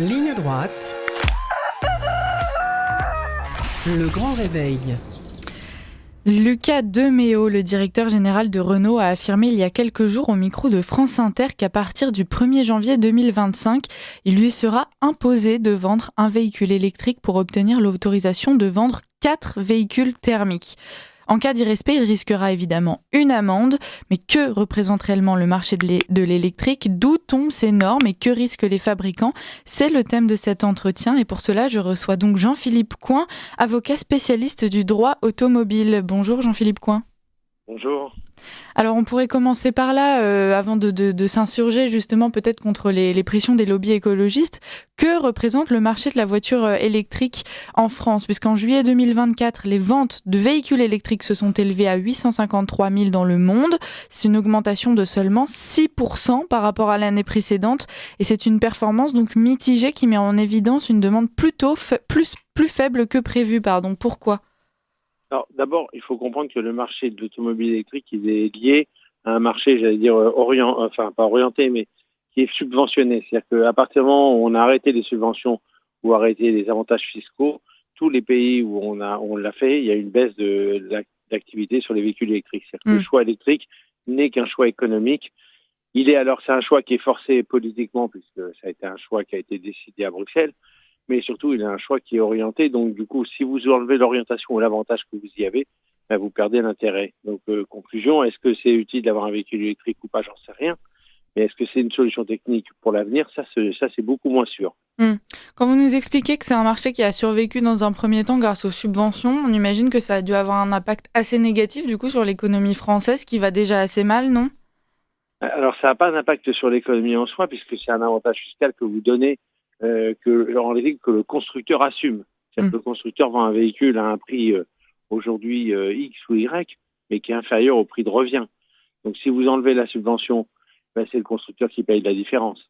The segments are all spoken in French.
Ligne droite. Le grand réveil. Lucas Demeo, le directeur général de Renault, a affirmé il y a quelques jours au micro de France Inter qu'à partir du 1er janvier 2025, il lui sera imposé de vendre un véhicule électrique pour obtenir l'autorisation de vendre 4 véhicules thermiques. En cas d'irrespect, il risquera évidemment une amende. Mais que représente réellement le marché de l'électrique ? D'où tombent ces normes et que risquent les fabricants ? C'est le thème de cet entretien et pour cela, je reçois donc Jean-Philippe Coin, avocat spécialiste du droit automobile. Bonjour Jean-Philippe Coin. Bonjour. Alors on pourrait commencer par là, avant de s'insurger justement peut-être contre les pressions des lobbies écologistes. Que représente le marché de la voiture électrique en France ? Puisqu'en juillet 2024, les ventes de véhicules électriques se sont élevées à 853 000 dans le monde. C'est une augmentation de seulement 6% par rapport à l'année précédente. Et c'est une performance donc mitigée qui met en évidence une demande plutôt plus faible que prévue. Pourquoi ? Alors, d'abord, il faut comprendre que le marché de l'automobile électrique, il est lié à un marché, pas orienté, mais qui est subventionné. C'est-à-dire qu'à partir du moment où on a arrêté les subventions ou arrêté les avantages fiscaux, tous les pays où on l'a fait, il y a une baisse d'activité sur les véhicules électriques. C'est-à-dire que le choix électrique n'est qu'un choix économique. C'est un choix qui est forcé politiquement, puisque ça a été un choix qui a été décidé à Bruxelles. Mais surtout, il y a un choix qui est orienté. Donc, du coup, si vous enlevez l'orientation ou l'avantage que vous y avez, vous perdez l'intérêt. Donc, conclusion, est-ce que c'est utile d'avoir un véhicule électrique ou pas ? J'en sais rien. Mais est-ce que c'est une solution technique pour l'avenir ? Ça, c'est beaucoup moins sûr. Quand vous nous expliquez que c'est un marché qui a survécu dans un premier temps grâce aux subventions, on imagine que ça a dû avoir un impact assez négatif, du coup, sur l'économie française, qui va déjà assez mal, non ? Alors, ça n'a pas d'impact sur l'économie en soi, puisque c'est un avantage fiscal que vous donnez que le constructeur assume. C'est-à-dire que le constructeur vend un véhicule à un prix aujourd'hui X ou Y, mais qui est inférieur au prix de revient. Donc si vous enlevez la subvention, c'est le constructeur qui paye la différence.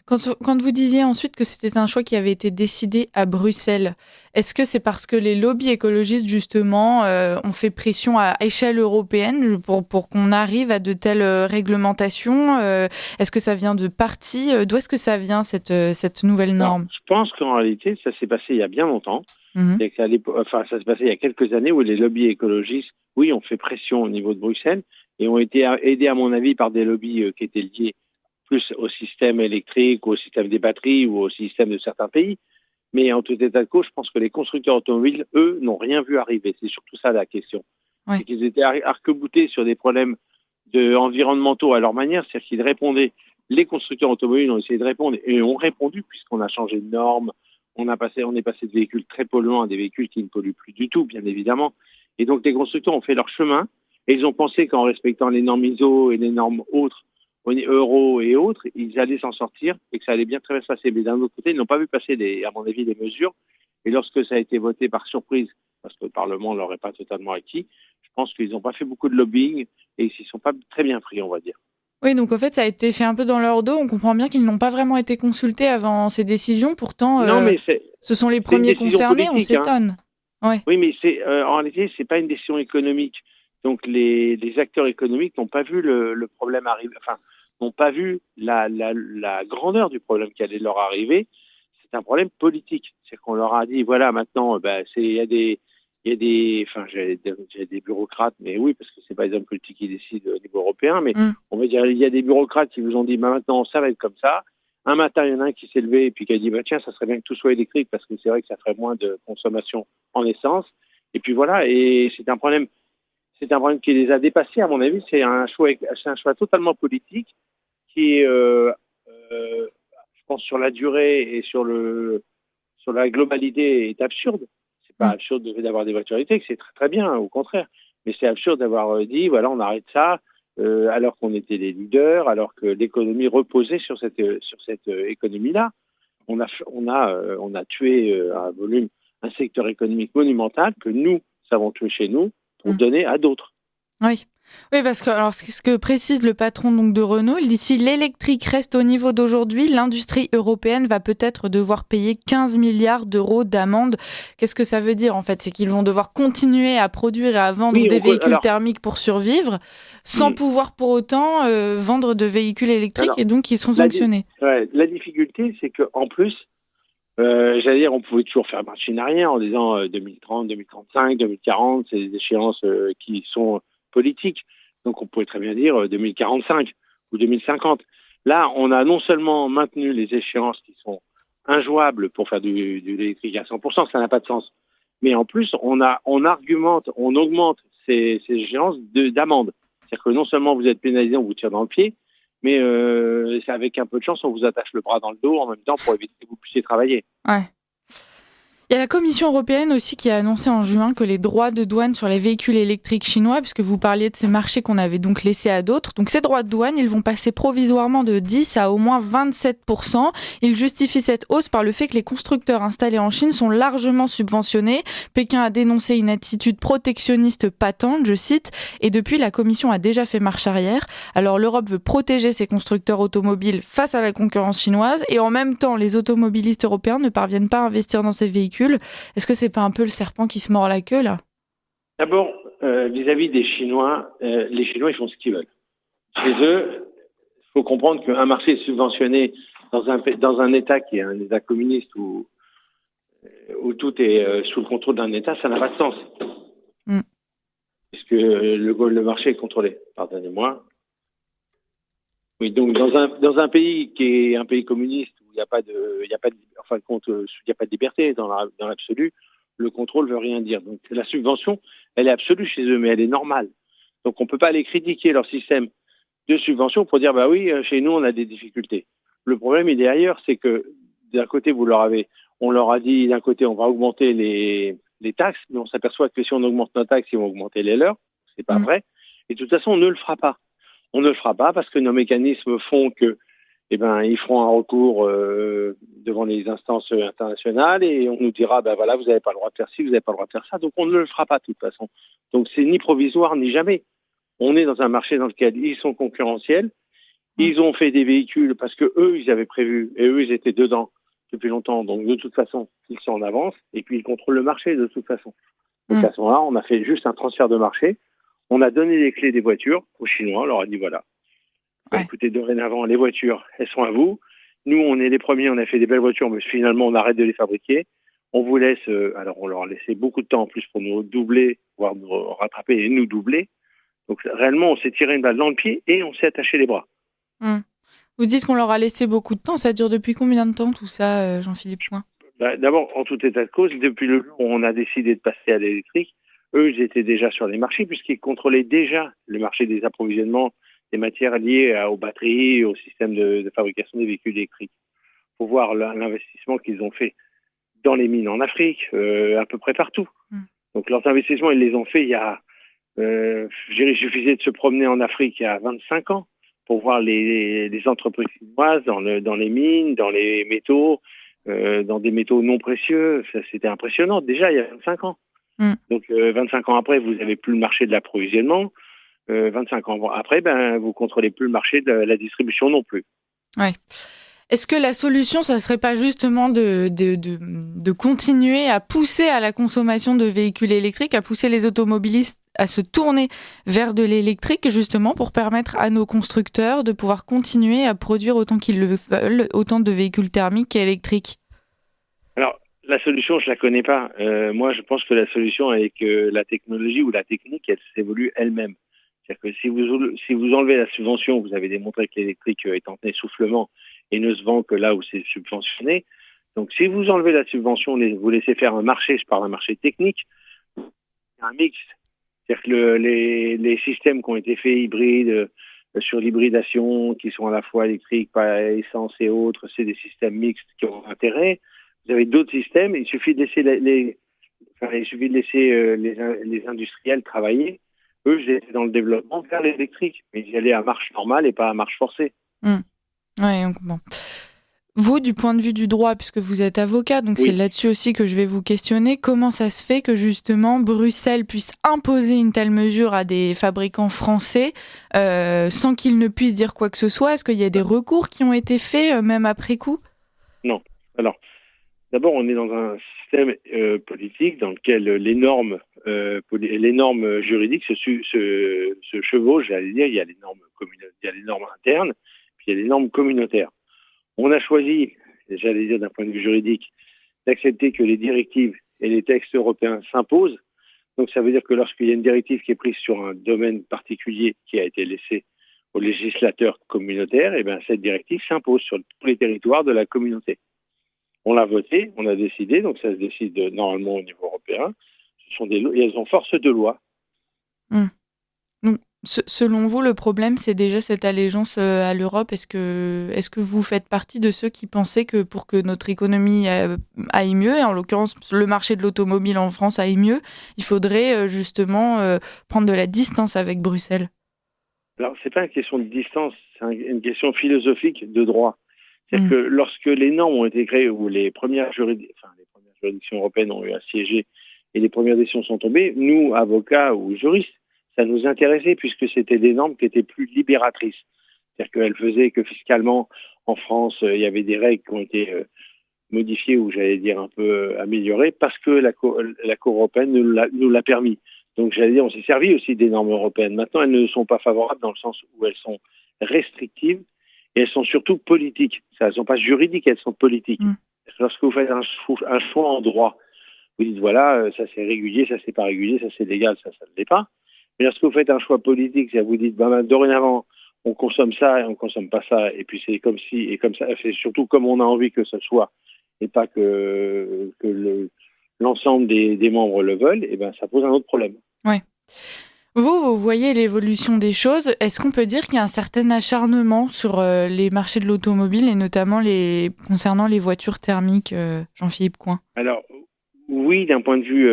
Quand vous disiez ensuite que c'était un choix qui avait été décidé à Bruxelles, est-ce que c'est parce que les lobbies écologistes, justement, ont fait pression à échelle européenne pour qu'on arrive à de telles réglementations ? Est-ce que ça vient de partis ? D'où est-ce que ça vient, cette nouvelle norme ? Alors, je pense qu'en réalité, ça s'est passé il y a bien longtemps. C'est ça s'est passé il y a quelques années où les lobbies écologistes, oui, ont fait pression au niveau de Bruxelles et ont été aidés, à mon avis, par des lobbies qui étaient liés plus au système électrique, au système des batteries ou au système de certains pays. Mais en tout état de cause, je pense que les constructeurs automobiles, eux, n'ont rien vu arriver. C'est surtout ça la question. Ouais. C'est qu'ils étaient arc-boutés sur des problèmes environnementaux à leur manière. C'est-à-dire qu'ils répondaient, les constructeurs automobiles ont essayé de répondre et ont répondu puisqu'on a changé de normes. On est passé de véhicules très polluants à des véhicules qui ne polluent plus du tout, bien évidemment. Et donc, les constructeurs ont fait leur chemin et ils ont pensé qu'en respectant les normes ISO et les normes autres, Euro et autres, ils allaient s'en sortir et que ça allait très bien se passer. Mais d'un autre côté, ils n'ont pas vu passer, à mon avis, les mesures. Et lorsque ça a été voté par surprise, parce que le Parlement ne l'aurait pas totalement acquis, je pense qu'ils n'ont pas fait beaucoup de lobbying et ils s'y sont pas très bien pris, on va dire. Oui, donc en fait, ça a été fait un peu dans leur dos. On comprend bien qu'ils n'ont pas vraiment été consultés avant ces décisions. Pourtant, ce sont les premiers concernés, on s'étonne. Ouais. Oui, mais en réalité, c'est pas une décision économique. Donc, les acteurs économiques n'ont pas vu le problème arriver, n'ont pas vu la grandeur du problème qui allait leur arriver. C'est un problème politique. C'est qu'on leur a dit, voilà, maintenant, il y a des bureaucrates, mais oui, parce que c'est pas les hommes politiques qui décident au niveau européen, mais on va dire, il y a des bureaucrates qui vous ont dit, maintenant, ça va être comme ça. Un matin, il y en a un qui s'est levé et puis qui a dit, tiens, ça serait bien que tout soit électrique parce que c'est vrai que ça ferait moins de consommation en essence. Et puis voilà, et c'est un problème qui les a dépassés, à mon avis. C'est un choix totalement politique qui est, je pense, sur la durée et sur la globalité, est absurde. C'est pas absurde d'avoir des voitures électriques, c'est très très bien, au contraire. Mais c'est absurde d'avoir dit, voilà, on arrête ça, alors qu'on était les leaders, alors que l'économie reposait sur cette économie-là. On a tué un secteur économique monumental que nous savons tuer chez nous pour donner à d'autres. Oui. Oui, parce que alors ce que précise le patron donc de Renault, il dit si l'électrique reste au niveau d'aujourd'hui, l'industrie européenne va peut-être devoir payer 15 milliards d'euros d'amende. Qu'est-ce que ça veut dire en fait? C'est qu'ils vont devoir continuer à produire et à vendre Oui, des véhicules alors, thermiques pour survivre, sans pouvoir pour autant vendre de véhicules électriques alors et donc ils sont la, sanctionnés. la difficulté, c'est qu'en plus, j'allais dire, on pouvait toujours faire marche en arrière en disant 2030, 2035, 2040, c'est des échéances qui sont politiques. Donc on pourrait très bien dire 2045 ou 2050. Là, on a non seulement maintenu les échéances qui sont injouables pour faire de l'électrique à 100%, ça n'a pas de sens. Mais en plus, on argumente, on augmente ces échéances d'amende. C'est-à-dire que non seulement vous êtes pénalisé, on vous tire dans le pied, mais c'est avec un peu de chance, on vous attache le bras dans le dos en même temps pour éviter que vous puissiez travailler. Ouais. Il y a la Commission européenne aussi qui a annoncé en juin que les droits de douane sur les véhicules électriques chinois, puisque vous parliez de ces marchés qu'on avait donc laissés à d'autres, donc ces droits de douane, ils vont passer provisoirement de 10 à au moins 27%. Ils justifient cette hausse par le fait que les constructeurs installés en Chine sont largement subventionnés. Pékin a dénoncé une attitude protectionniste patente, je cite, et depuis la Commission a déjà fait marche arrière. Alors l'Europe veut protéger ses constructeurs automobiles face à la concurrence chinoise et en même temps les automobilistes européens ne parviennent pas à investir dans ces véhicules. Est-ce que c'est pas un peu le serpent qui se mord la queue là? D'abord, vis-à-vis des Chinois, les Chinois ils font ce qu'ils veulent. Chez eux, il faut comprendre qu'un marché subventionné dans un État qui est un État communiste où tout est sous le contrôle d'un État, ça n'a pas de sens. Puisque le marché est contrôlé. Pardonnez-moi. Oui, donc dans un pays qui est un pays communiste où il n'y a pas de, en fin de compte, il n'y a pas de liberté dans l'absolu, le contrôle veut rien dire. Donc la subvention, elle est absolue chez eux, mais elle est normale. Donc on peut pas aller critiquer leur système de subvention pour dire bah oui, chez nous on a des difficultés. Le problème il est ailleurs, c'est que d'un côté on leur a dit d'un côté on va augmenter les taxes, mais on s'aperçoit que si on augmente nos taxes, ils vont augmenter les leurs. C'est pas vrai. Et de toute façon on ne le fera pas. On ne le fera pas parce que nos mécanismes font que, ils feront un recours devant les instances internationales et on nous dira, ben voilà, vous n'avez pas le droit de faire ci, vous n'avez pas le droit de faire ça. Donc on ne le fera pas de toute façon. Donc c'est ni provisoire ni jamais. On est dans un marché dans lequel ils sont concurrentiels. Ils ont fait des véhicules parce que eux, ils avaient prévu et eux, ils étaient dedans depuis longtemps. Donc de toute façon, ils sont en avance et puis ils contrôlent le marché de toute façon. Donc à ce moment-là, on a fait juste un transfert de marché. On a donné les clés des voitures aux Chinois, on leur a dit voilà, écoutez, dorénavant, les voitures, elles sont à vous. Nous, on est les premiers, on a fait des belles voitures, mais finalement, on arrête de les fabriquer. On vous laisse, alors on leur a laissé beaucoup de temps en plus pour nous doubler, voire nous rattraper et nous doubler. Donc réellement, on s'est tiré une balle dans le pied et on s'est attaché les bras. Vous dites qu'on leur a laissé beaucoup de temps, ça dure depuis combien de temps tout ça, Jean-Philippe Point? D'abord, en tout état de cause, depuis le jour où on a décidé de passer à l'électrique, eux, ils étaient déjà sur les marchés puisqu'ils contrôlaient déjà le marché des approvisionnements des matières liées aux batteries, au système de fabrication des véhicules électriques. Il faut voir l'investissement qu'ils ont fait dans les mines en Afrique, à peu près partout. Donc leurs investissements, ils les ont fait il y a... il suffisait de se promener en Afrique il y a 25 ans pour voir les entreprises chinoises dans les mines, dans les métaux, dans des métaux non précieux. Ça, c'était impressionnant déjà il y a 25 ans. Donc 25 ans après, vous n'avez plus le marché de l'approvisionnement. 25 ans après, vous contrôlez plus le marché de la distribution non plus. Ouais. Est-ce que la solution, ça serait pas justement de continuer à pousser à la consommation de véhicules électriques, à pousser les automobilistes à se tourner vers de l'électrique, justement, pour permettre à nos constructeurs de pouvoir continuer à produire autant qu'ils le veulent, autant de véhicules thermiques qu'électriques? Alors, la solution, je la connais pas. Moi, je pense que la solution est que la technologie ou la technique, elle s'évolue elle-même. C'est-à-dire que si vous enlevez la subvention, vous avez démontré que l'électrique est en essoufflement et ne se vend que là où c'est subventionné. Donc, si vous enlevez la subvention, vous laissez faire un marché, je parle d'un marché technique, un mix. C'est-à-dire que les systèmes qui ont été faits hybrides, sur l'hybridation, qui sont à la fois électriques, pas essence et autres, c'est des systèmes mixtes qui ont intérêt. Vous avez d'autres systèmes, il suffit de laisser les industriels travailler. Eux, j'étais dans le développement vers l'électrique, mais j'y allais à marche normale et pas à marche forcée. Oui, bon. Vous, du point de vue du droit, puisque vous êtes avocat, donc c'est là-dessus aussi que je vais vous questionner, comment ça se fait que justement Bruxelles puisse imposer une telle mesure à des fabricants français sans qu'ils ne puissent dire quoi que ce soit? Est-ce qu'il y a des recours qui ont été faits, même après coup? Non. Alors, d'abord, on est dans un système politique dans lequel les normes juridiques se chevauchent, j'allais dire. Il y a les normes internes, puis il y a les normes communautaires. On a choisi, j'allais dire d'un point de vue juridique, d'accepter que les directives et les textes européens s'imposent. Donc ça veut dire que lorsqu'il y a une directive qui est prise sur un domaine particulier qui a été laissé aux législateurs communautaires, et bien cette directive s'impose sur tous les territoires de la communauté. On l'a voté, on a décidé, donc ça se décide normalement au niveau européen. Ce sont des lois, et elles ont force de loi. Donc, selon vous, le problème, c'est déjà cette allégeance à l'Europe. Est-ce que vous faites partie de ceux qui pensaient que pour que notre économie aille mieux, et en l'occurrence le marché de l'automobile en France aille mieux, il faudrait justement prendre de la distance avec Bruxelles? Alors, c'est pas une question de distance, c'est une question philosophique de droit. C'est-à-dire que lorsque les normes ont été créées, ou les premières juridictions européennes ont eu à siéger et les premières décisions sont tombées, nous, avocats ou juristes, ça nous intéressait puisque c'était des normes qui étaient plus libératrices. C'est-à-dire qu'elles faisaient que fiscalement, en France, il y avait des règles qui ont été modifiées ou j'allais dire un peu améliorées parce que la Cour européenne nous l'a permis. Donc j'allais dire, on s'est servi aussi des normes européennes. Maintenant, elles ne sont pas favorables dans le sens où elles sont restrictives et elles sont surtout politiques. Elles ne sont pas juridiques, elles sont politiques. Lorsque vous faites un choix en droit, vous dites voilà, ça c'est régulier, ça c'est pas régulier, ça c'est légal, ça ne l'est pas. Mais lorsque vous faites un choix politique, ça vous dit dorénavant, on consomme ça et on consomme pas ça, et puis c'est comme si, et comme ça, c'est surtout comme on a envie que ce soit, et pas que l'ensemble des membres le veulent, et ben ça pose un autre problème. Ouais. Vous voyez l'évolution des choses. Est-ce qu'on peut dire qu'il y a un certain acharnement sur les marchés de l'automobile et notamment concernant les voitures thermiques, Jean-Philippe Coin? Alors, oui, d'un point de vue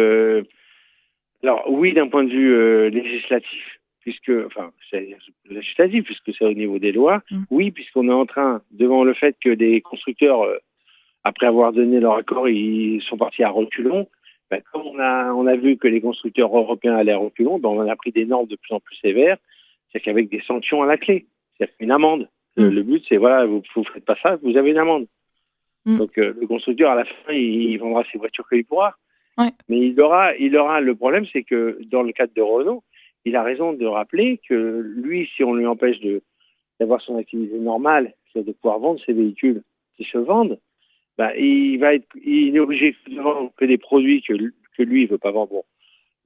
législatif, puisque c'est au niveau des lois. Oui, puisqu'on est en train, devant le fait que des constructeurs, après avoir donné leur accord, ils sont partis à reculons. Ben, comme on a vu que les constructeurs européens allaient à reculons, ben, on a pris des normes de plus en plus sévères, c'est-à-dire qu'avec des sanctions à la clé, c'est-à-dire une amende. Le but, c'est voilà, vous faites pas ça, vous avez une amende. Donc le constructeur, à la fin, il vendra ses voitures qu'il pourra. Ouais. Mais il aura le problème, c'est que dans le cadre de Renault, il a raison de rappeler que lui, si on lui empêche d'avoir son activité normale, c'est-à-dire de pouvoir vendre ses véhicules qui se vendent, ben, il est obligé de vendre que des produits que lui, il veut pas vendre. Bon,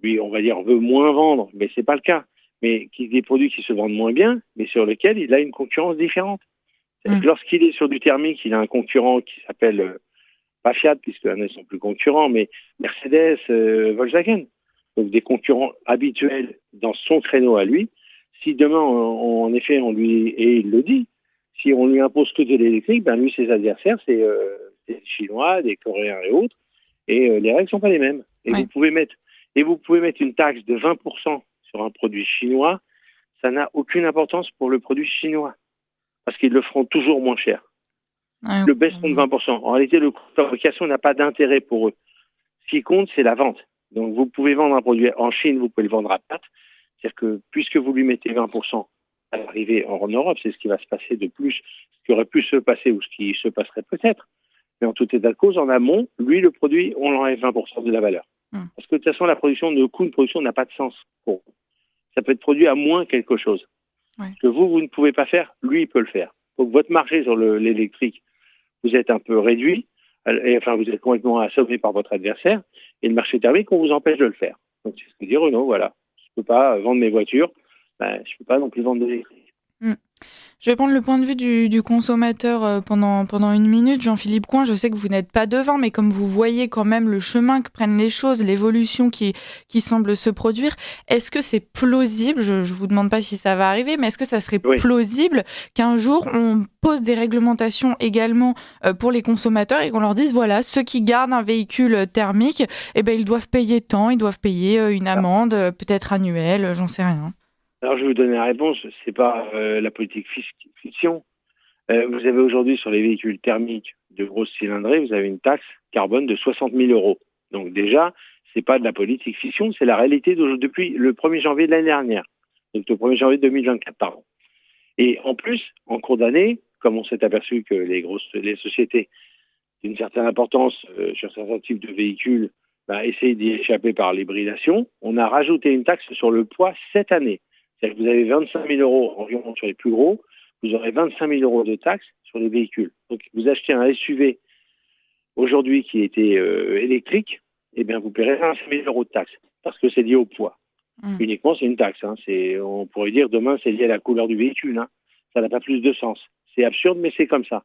lui, on va dire, veut moins vendre, mais c'est pas le cas. Mais des produits qui se vendent moins bien, mais sur lesquels il a une concurrence différente. Lorsqu'il est sur du thermique, il a un concurrent qui s'appelle pas Fiat, puisque là, ils sont plus concurrents, mais Mercedes, Volkswagen. Donc des concurrents habituels dans son créneau à lui. Si demain, en effet, et il le dit, si on lui impose que de l'électrique, ben lui, ses adversaires, c'est des Chinois, des Coréens et autres, et les règles sont pas les mêmes. Et vous pouvez mettre une taxe de 20% sur un produit chinois, ça n'a aucune importance pour le produit chinois, parce qu'ils le feront toujours moins cher. Le baisseront de 20%. En réalité, le coût de fabrication n'a pas d'intérêt pour eux. Ce qui compte, c'est la vente. Donc, vous pouvez vendre un produit en Chine, vous pouvez le vendre à perte. C'est-à-dire que, puisque vous lui mettez 20% à l'arrivée en Europe, c'est ce qui va se passer de plus, ce qui aurait pu se passer ou ce qui se passerait peut-être. Mais en tout état de cause, en amont, lui, le produit, on l'enlève 20% de la valeur. Parce que de toute façon, le coût de production n'a pas de sens pour eux. Ça peut être produit à moins quelque chose. Ce que vous ne pouvez pas faire, lui, il peut le faire. Donc, votre marché sur l'électrique, vous êtes un peu réduit, vous êtes complètement assommé par votre adversaire, et le marché thermique, on vous empêche de le faire. Donc, c'est ce que dit Renault, voilà. Je ne peux pas vendre mes voitures, je ne peux pas non plus vendre de l'électrique. Je vais prendre le point de vue du consommateur pendant une minute. Jean-Philippe Coin, je sais que vous n'êtes pas devin, mais comme vous voyez quand même le chemin que prennent les choses, l'évolution qui semble se produire, est-ce que c'est plausible, je ne vous demande pas si ça va arriver, mais est-ce que ça serait plausible qu'un jour on pose des réglementations également pour les consommateurs et qu'on leur dise, voilà, ceux qui gardent un véhicule thermique, ils doivent payer tant, ils doivent payer une amende peut-être annuelle, j'en sais rien. Alors, je vais vous donner la réponse. C'est pas la politique fiction. Vous avez aujourd'hui sur les véhicules thermiques de grosse cylindrée, vous avez une taxe carbone de 60 000 €. Donc déjà, c'est pas de la politique fiction, c'est la réalité depuis le 1er janvier de l'année dernière. Donc le 1er janvier 2024, pardon. Et en plus, en cours d'année, comme on s'est aperçu que les sociétés d'une certaine importance sur certains types de véhicules essayent d'y échapper par l'hybridation, on a rajouté une taxe sur le poids cette année. C'est-à-dire que vous avez 25 000 € environ sur les plus gros, vous aurez 25 000 € de taxes sur les véhicules. Donc vous achetez un SUV aujourd'hui qui était électrique, eh bien vous paierez 25 000 € de taxes parce que c'est lié au poids. Uniquement, c'est une taxe. On pourrait dire demain, c'est lié à la couleur du véhicule. Ça n'a pas plus de sens. C'est absurde, mais c'est comme ça.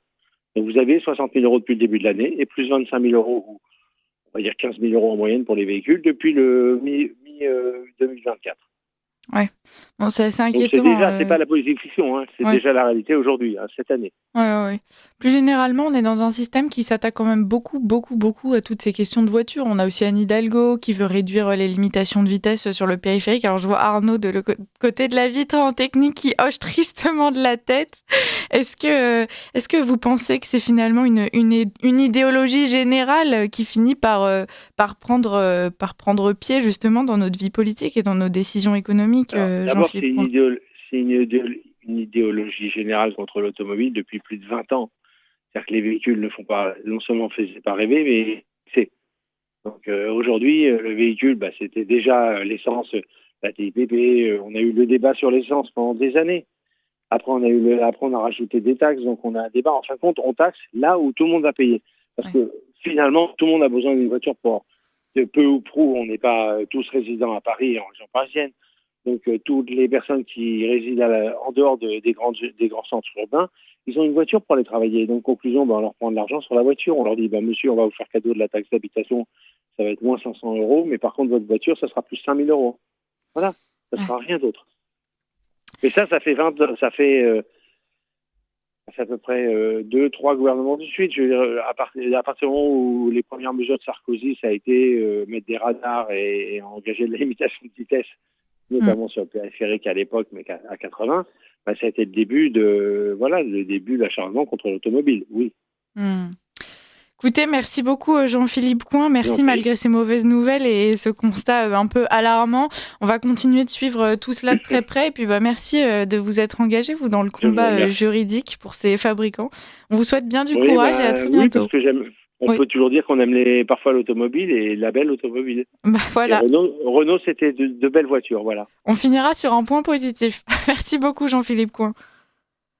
Donc vous avez 60 000 € depuis le début de l'année et plus 25 000 €, ou on va dire 15 000 € en moyenne pour les véhicules depuis le mi-2024. Ouais, bon, c'est assez inquiétant. Donc c'est pas la politique fiction, c'est déjà la réalité aujourd'hui, cette année. Ouais. Plus généralement, on est dans un système qui s'attaque quand même beaucoup à toutes ces questions de voitures. On a aussi Anne Hidalgo qui veut réduire les limitations de vitesse sur le périphérique. Alors je vois Arnaud de l'autre côté de la vitre en technique qui hoche tristement de la tête. Est-ce que vous pensez que c'est finalement une idéologie générale qui finit par prendre pied justement dans notre vie politique et dans nos décisions économiques? D'abord, c'est une idéologie générale contre l'automobile depuis plus de 20 ans. C'est-à-dire que les véhicules ne font pas, non seulement faisaient pas rêver, mais c'est. Donc aujourd'hui, le véhicule, c'était déjà l'essence, la TIPP. On a eu le débat sur l'essence pendant des années. Après, on a rajouté des taxes, donc on a un débat. En fin de compte, on taxe là où tout le monde va payer. Parce que finalement, tout le monde a besoin d'une voiture pour peu ou prou. On n'est pas tous résidents à Paris et en région parisienne. Donc, toutes les personnes qui résident en dehors des grands centres urbains, ils ont une voiture pour aller travailler. Donc, conclusion, on leur prend de l'argent sur la voiture. On leur dit, monsieur, on va vous faire cadeau de la taxe d'habitation. Ça va être moins 500 €. Mais par contre, votre voiture, ça sera plus 5 000 €. Voilà. Ça sera rien d'autre. Mais ça fait à peu près 2-3 gouvernements de suite. Je veux dire, à partir du moment où les premières mesures de Sarkozy, ça a été mettre des radars et engager de la limitation de vitesse, notamment sur le périphérique à l'époque, mais à 80, ça a été le début de l'acharnement contre l'automobile, oui. Écoutez, merci beaucoup Jean-Philippe Coin, merci malgré ces mauvaises nouvelles et ce constat un peu alarmant. On va continuer de suivre tout cela de très près et puis merci de vous être engagé, vous, dans le combat juridique pour ces fabricants. On vous souhaite bien du courage et à très bientôt. Parce que on peut toujours dire qu'on aime parfois l'automobile et la belle automobile. Voilà. Renault, c'était de belles voitures, voilà. On finira sur un point positif. Merci beaucoup Jean-Philippe Coin.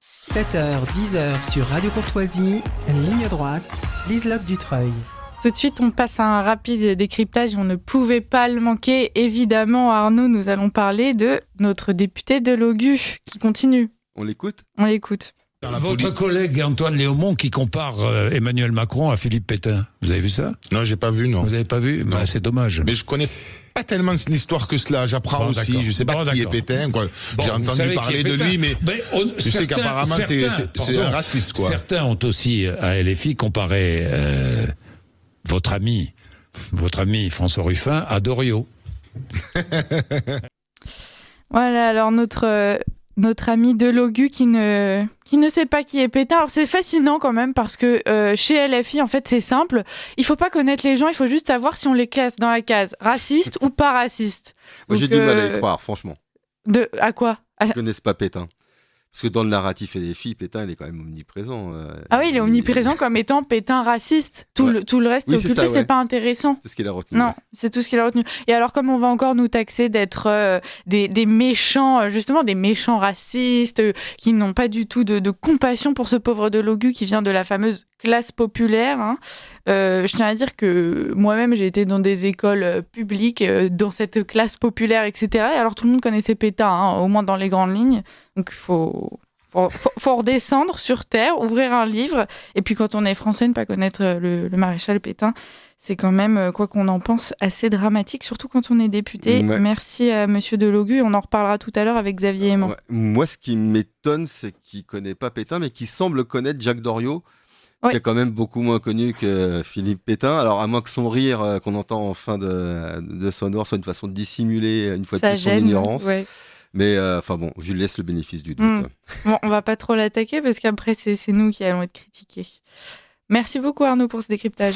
7h, 10h sur Radio Courtoisie, ligne droite, Liselotte Dutreuil. Tout de suite, on passe à un rapide décryptage. On ne pouvait pas le manquer. Évidemment, Arnaud, nous allons parler de notre député de Logu qui continue. On l'écoute ? On l'écoute. Votre collègue Antoine Léaumont qui compare Emmanuel Macron à Philippe Pétain. Vous avez vu ça ? Non, j'ai pas vu, non. Vous avez pas vu ? C'est dommage. Mais je connais pas tellement l'histoire que cela. J'apprends aussi. D'accord. Je sais pas qui est Pétain, quoi. J'ai entendu parler de lui, mais je sais qu'apparemment c'est un raciste, quoi. Certains ont aussi, à LFI, comparé votre ami François Ruffin à Doriot. Voilà, alors notre ami Delogu qui ne sait pas qui est Pétain. Alors c'est fascinant quand même parce que chez LFI, en fait, c'est simple. Il faut pas connaître les gens, il faut juste savoir si on les classe dans la case raciste ou pas raciste. Moi, j'ai du mal à y croire, franchement. À quoi ? Ils ne connaissent pas Pétain. Parce que dans le narratif LFI, Pétain, il est quand même omniprésent. Ah oui, il est omniprésent comme étant Pétain raciste. Tout le reste, oui, c'est pas intéressant. C'est ce qu'il a retenu. Non, c'est tout ce qu'il a retenu. Et alors, comme on va encore nous taxer d'être des méchants, justement, des méchants racistes, qui n'ont pas du tout de compassion pour ce pauvre Delogu qui vient de la fameuse classe populaire, je tiens à dire que moi-même, j'ai été dans des écoles publiques, dans cette classe populaire, etc. Et alors, tout le monde connaissait Pétain, au moins dans les grandes lignes. Donc, il faut redescendre sur terre, ouvrir un livre. Et puis, quand on est français, ne pas connaître le maréchal Pétain, c'est quand même, quoi qu'on en pense, assez dramatique, surtout quand on est député. Ouais. Merci à monsieur Delogu. On en reparlera tout à l'heure avec Xavier Aimant. Ouais. Moi, ce qui m'étonne, c'est qu'il ne connaît pas Pétain, mais qu'il semble connaître Jacques Doriot, qui est quand même beaucoup moins connu que Philippe Pétain. Alors, à moins que son rire qu'on entend en fin de sonore soit une façon de dissimuler, une fois de plus, son ignorance. Ouais. Mais je lui laisse le bénéfice du doute. Bon, on va pas trop l'attaquer parce qu'après, c'est nous qui allons être critiqués. Merci beaucoup Arnaud pour ce décryptage.